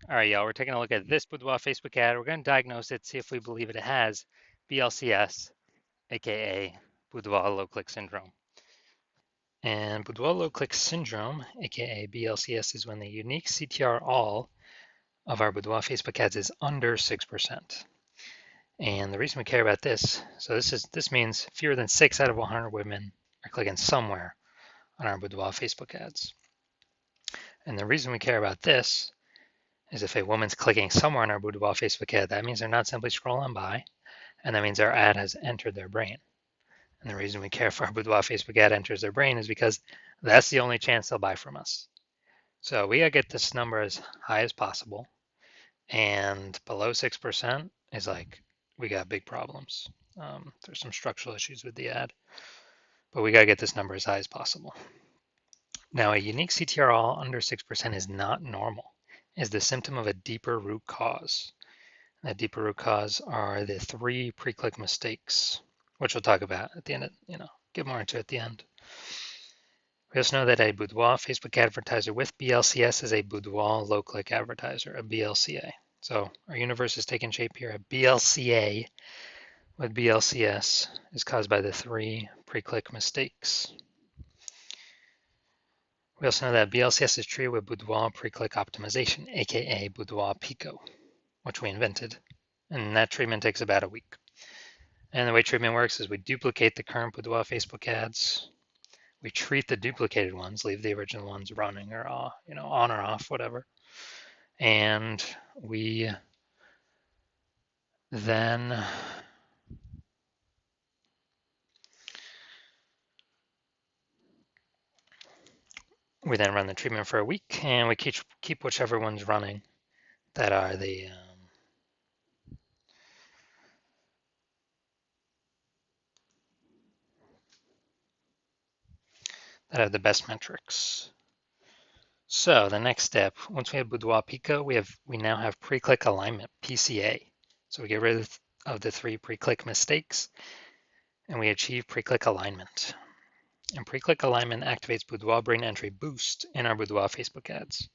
All right, y'all, we're taking a look at this Boudoir Facebook ad. We're going to diagnose it, see if we believe it has BLCS, aka Boudoir low click syndrome. And Boudoir low click syndrome, aka BLCS, is when the unique CTR all of our Boudoir Facebook ads is under 6%. And the reason we care about this, so this means fewer than 6 out of 100 women are clicking somewhere on our Boudoir Facebook ads. And the reason we care about this is if a woman's clicking somewhere on our Boudoir Facebook ad, that means they're not simply scrolling by, and that means our ad has entered their brain. And the reason we care if our Boudoir Facebook ad enters their brain is because that's the only chance they'll buy from us. So we gotta get this number as high as possible, and below 6% is like, we got big problems. There's some structural issues with the ad, but we gotta get this number as high as possible. Now, a unique CTR all under 6% is not normal. It's the symptom of a deeper root cause. That deeper root cause are the 3 pre-click mistakes, which we'll talk about at the end, get more into at the end. We also know that a Boudoir Facebook advertiser with BLCS is a Boudoir low-click advertiser, a BLCA. So our universe is taking shape here. A BLCA with BLCS is caused by the 3 pre-click mistakes. We also know that BLCS is treated with Boudoir pre-click optimization, aka Boudoir Pico, which we invented. And that treatment takes about a week. And the way treatment works is we duplicate the current Boudoir Facebook ads. We treat the duplicated ones, leave the original ones running or on or off, whatever. And we then run the treatment for a week, and we keep whichever ones running that are the that have the best metrics. So the next step, once we have Boudoir Pico, we now have pre-click alignment, PCA. So we get rid of the 3 pre-click mistakes, and we achieve pre-click alignment. And pre-click alignment activates Boudoir brain entry boost in our Boudoir Facebook ads.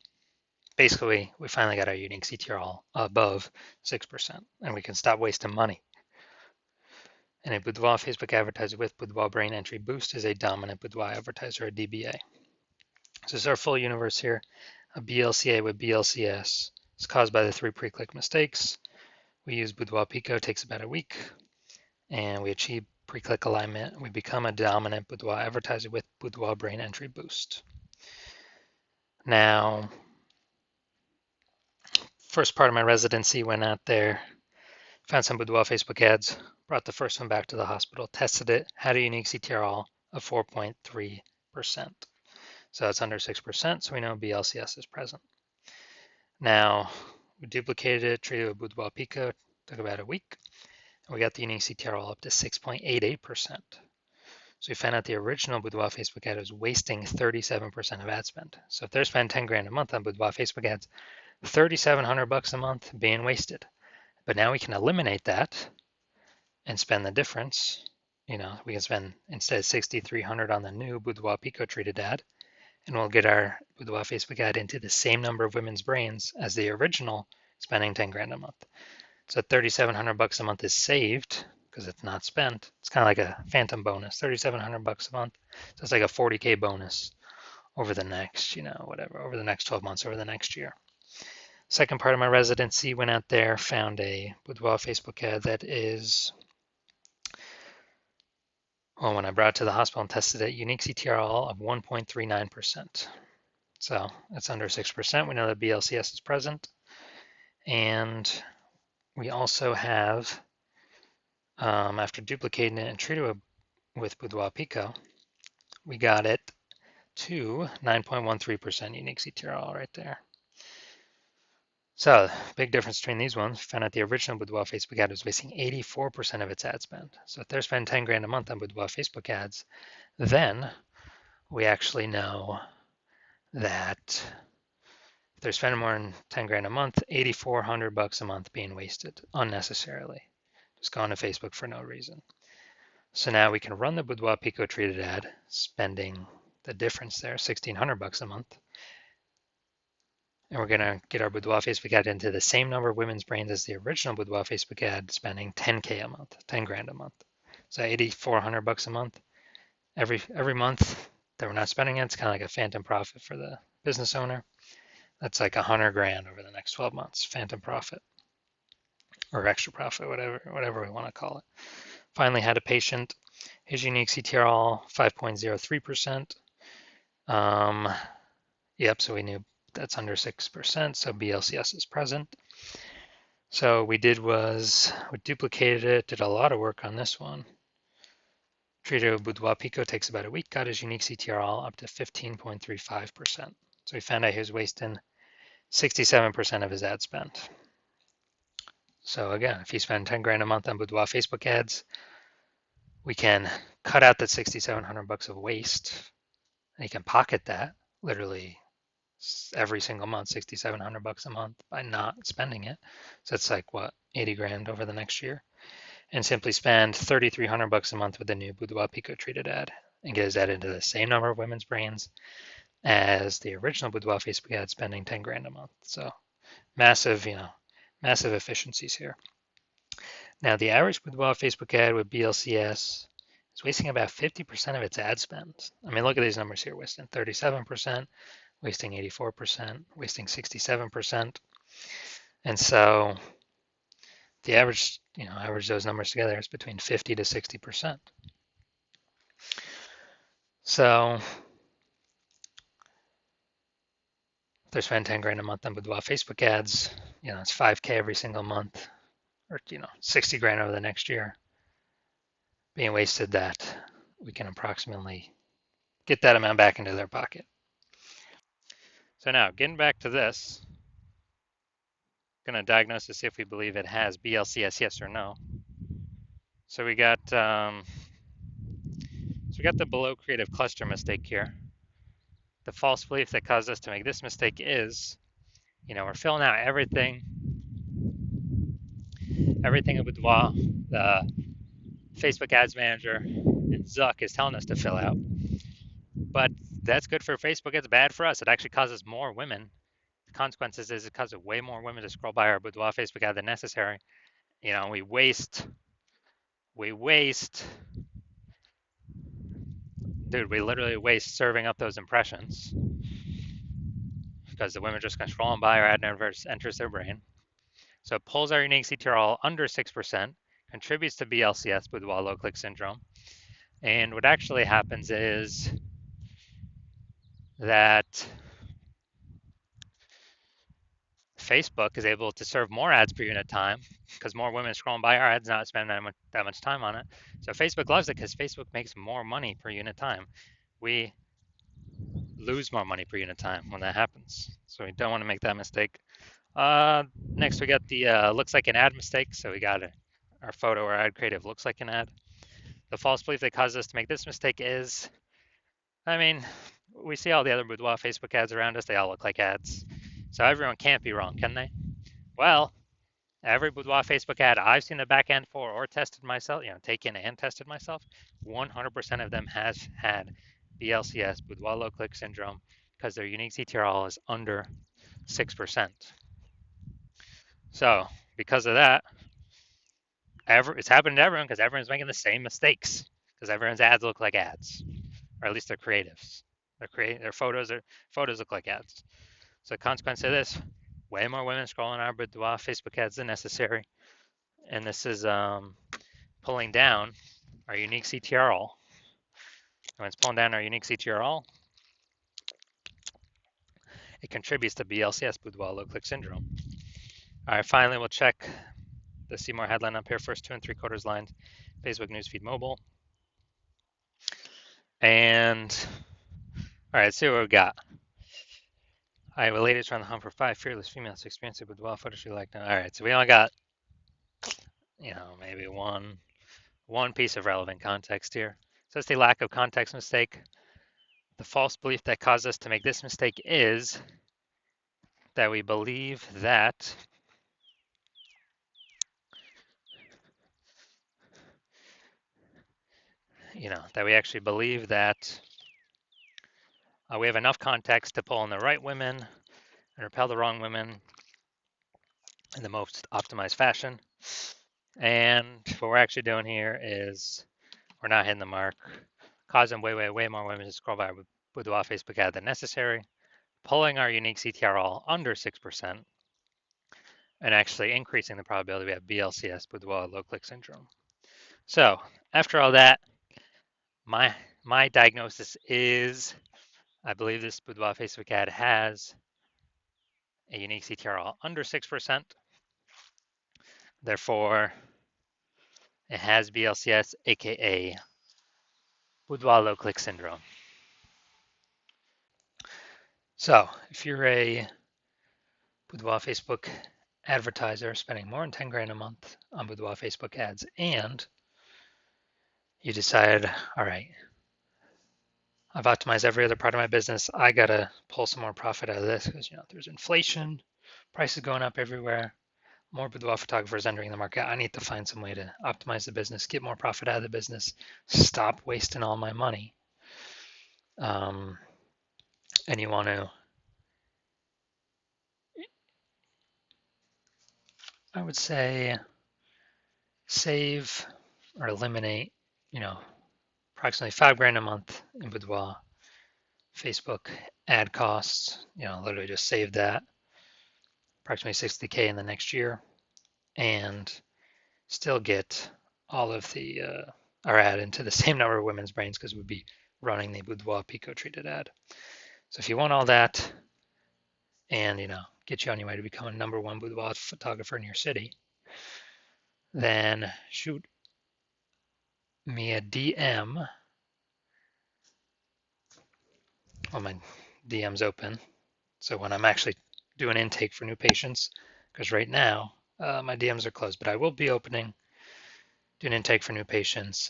Basically, we finally got our unique CTR all above 6%, and we can stop wasting money. And a Boudoir Facebook advertiser with Boudoir brain entry boost is a dominant Boudoir advertiser, a DBA. So this is our full universe here. A BLCA with BLCS is caused by the 3 pre-click mistakes. We use Boudoir Pico, takes about a week, and we achieve pre-click alignment. We become a dominant Boudoir advertiser with Boudoir brain entry boost. Now, first part of my residency, went out there, found some Boudoir Facebook ads, brought the first one back to the hospital, tested it, had a unique CTR all of 4.3%. So it's under 6%, so we know BLCS is present. Now, we duplicated it, treated it with Boudoir Pico, took about a week, and we got the unique CTR all up to 6.88%. So we found out the original Boudoir Facebook ad was wasting 37% of ad spend. So if they're spending 10 grand a month on Boudoir Facebook ads, $3,700 a month being wasted. But now we can eliminate that and spend the difference. We can spend instead of 6,300 on the new Boudoir Pico treated ad, and we'll get our Boudoir Facebook ad into the same number of women's brains as the original spending 10 grand a month. So $3,700 a month is saved because it's not spent. It's kind of like a phantom bonus, $3,700 a month. So it's like a 40K bonus over the next, over the next 12 months, over the next year. Second part of my residency, went out there, found a Boudoir Facebook ad that is, well, when I brought it to the hospital and tested it, unique CTR all of 1.39%. So it's under 6%. We know that BLCS is present. And we also have, after duplicating it and treating it with Boudoir Pico, we got it to 9.13% unique CTR all right there. So big difference between these ones. We found out the original Boudoir Facebook ad was wasting 84% of its ad spend. So if they're spending 10 grand a month on Boudoir Facebook ads, then we actually know that if they're spending more than 10 grand a month, $8,400 a month being wasted unnecessarily, just going to Facebook for no reason. So now we can run the Boudoir Pico treated ad, spending the difference there, $1,600 a month, And we're going to get our Boudoir Facebook ad into the same number of women's brains as the original Boudoir Facebook ad, spending 10K a month, 10 grand a month. So 8,400 bucks a month. Every month that we're not spending it, it's kind of like a phantom profit for the business owner. That's like 100 grand over the next 12 months, phantom profit or extra profit, whatever we want to call it. Finally had a patient. His unique CTRL 5.03%. Yep, so we knew that's under 6%, so BLCS is present. So we did was we duplicated it, did a lot of work on this one. Treated with Boudoir Pico, takes about a week, got his unique CTRL up to 15.35%. So we found out he was wasting 67% of his ad spend. So again, if you spend 10 grand a month on Boudoir Facebook ads, we can cut out that 6,700 bucks of waste, and you can pocket that literally every single month, 6,700 bucks a month by not spending it. So it's like what, 80 grand over the next year, and simply spend 3,300 bucks a month with the new Boudoir Pico treated ad and get his ad into the same number of women's brains as the original Boudoir Facebook ad, spending 10 grand a month. So massive, massive efficiencies here. Now the average Boudoir Facebook ad with BLCS is wasting about 50% of its ad spend. I mean, look at these numbers here, wasting 37%, wasting 84%, wasting 67%. And so the average, average those numbers together is between 50 to 60%. So if they're spending 10 grand a month on Boudoir Facebook ads, it's 5K every single month, or 60 grand over the next year being wasted, that we can approximately get that amount back into their pocket. So now getting back to this, going to diagnose to see if we believe it has BLCS, yes or no. So we got the below creative cluster mistake here. The false belief that caused us to make this mistake is, we're filling out everything in Boudoir, the Facebook Ads Manager and Zuck is telling us to fill out. But that's good for Facebook. It's bad for us. It actually causes more women. The consequences is it causes way more women to scroll by our Boudoir Facebook ad than necessary. We waste. Dude, we literally waste serving up those impressions because the women are just going to scroll by, our ad never enters their brain. So it pulls our unique CTRL under 6%, contributes to BLCS, Boudoir low click syndrome. And what actually happens is that Facebook is able to serve more ads per unit time because more women are scrolling by our ads, not spending that much time on it. So Facebook loves it because Facebook makes more money per unit time. We lose more money per unit time when that happens. So we don't want to make that mistake. Next, we got the looks like an ad mistake. So we got our photo or ad creative looks like an ad. The false belief that causes us to make this mistake is, we see all the other Boudoir Facebook ads around us. They all look like ads. So everyone can't be wrong, can they? Well, every Boudoir Facebook ad I've seen the back end for or tested myself, taken and tested myself, 100% of them has had BLCS, Boudoir low click syndrome, because their unique CTRL is under 6%. So because of that, it's happened to everyone because everyone's making the same mistakes because everyone's ads look like ads, or at least their creatives. Their photos look like ads. So the consequence of this, way more women scrolling our Boudoir Facebook ads than necessary. And this is pulling down our unique CTRL. When it's pulling down our unique CTRL, it contributes to BLCS, Boudoir low click syndrome. All right, finally, we'll check the see more headline up here, first 2 3/4 lines, Facebook newsfeed mobile. And all right, let's see what we got. All right, ladies are on the hunt for 5 fearless females experiencing Boudoir photos she liked. All right, so we only got, maybe one piece of relevant context here. So it's the lack of context mistake. The false belief that caused us to make this mistake is that we believe that that we actually believe that we have enough context to pull in the right women and repel the wrong women in the most optimized fashion. And what we're actually doing here is we're not hitting the mark, causing way more women to scroll by our Boudoir Facebook ad than necessary, pulling our unique CTR all under 6%, and actually increasing the probability we have BLCS, Boudoir low click syndrome. So after all that, my diagnosis is I believe this Boudoir Facebook ad has a unique CTR all under 6%. Therefore, it has BLCS, aka Boudoir low click syndrome. So if you're a Boudoir Facebook advertiser spending more than 10 grand a month on Boudoir Facebook ads, and you decide, all right, I've optimized every other part of my business. I gotta pull some more profit out of this because there's inflation, prices going up everywhere, more boudoir photographers entering the market. I need to find some way to optimize the business, get more profit out of the business, stop wasting all my money. And you want to, I would say, save or eliminate, approximately 5 grand a month in boudoir Facebook ad costs. Literally just save that, approximately 60K in the next year, and still get all of the our ad into the same number of women's brains because we'd be running the boudoir pico treated ad. So if you want all that and get you on your way to becoming #1 boudoir photographer in your city, then shoot me a DM. Well, my DM's open, so when I'm actually doing intake for new patients, because right now my DMs are closed, but I will be doing intake for new patients